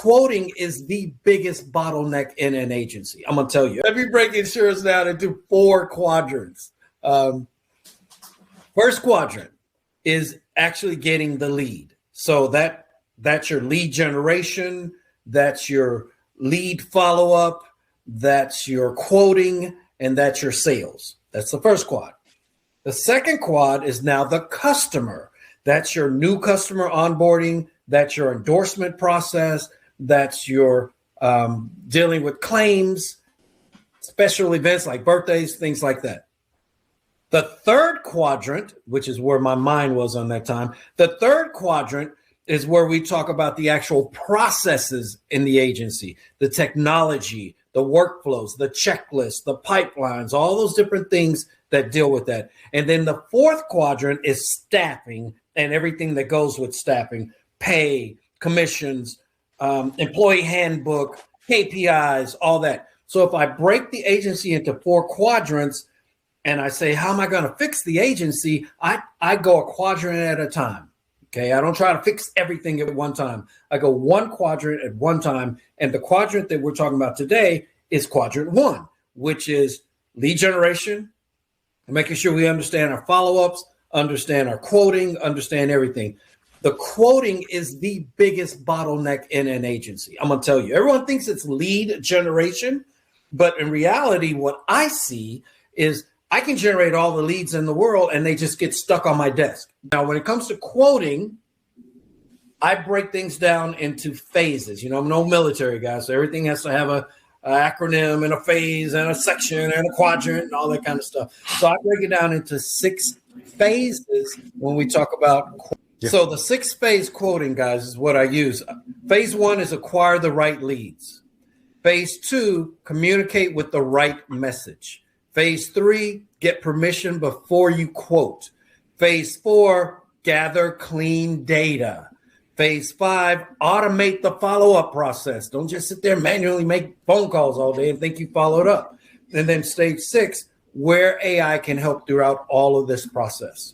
quoting is the biggest bottleneck in an agency. I'm going to tell you. Let me break insurance down into 4 quadrants. First quadrant is actually getting the lead. So that's your lead generation, that's your lead follow-up, that's your quoting, and that's your sales. That's the first quad. The second quad is now the customer. That's your new customer onboarding, that's your endorsement process, that's your dealing with claims, special events like birthdays, things like that. The third quadrant, which is where my mind was on that time, the third quadrant is where we talk about the actual processes in the agency, the technology, the workflows, the checklists, the pipelines, all those different things that deal with that. And then the fourth quadrant is staffing and everything that goes with staffing, pay, commissions, employee handbook, KPIs, all that. So if I break the agency into 4 quadrants and I say, how am I going to fix the agency? I go a quadrant at a time. Okay, I don't try to fix everything at one time. I go one quadrant at one time. And the quadrant that we're talking about today is quadrant 1, which is lead generation, making sure we understand our follow-ups, understand our quoting, understand everything. The quoting is the biggest bottleneck in an agency. I'm going to tell you, everyone thinks it's lead generation, but in reality, what I see is I can generate all the leads in the world and they just get stuck on my desk. Now, when it comes to quoting, I break things down into phases. You know, I'm an old military guy, so everything has to have an acronym and a phase and a section and a quadrant and all that kind of stuff. So I break it down into 6 phases when we talk about quoting. Yeah. So the 6-phase quoting, guys, is what I use. Phase 1 is acquire the right leads. Phase 2, communicate with the right message. Phase 3, get permission before you quote. Phase 4, gather clean data. Phase 5, automate the follow-up process. Don't just sit there and manually make phone calls all day and think you followed up. And then stage 6, where AI can help throughout all of this process.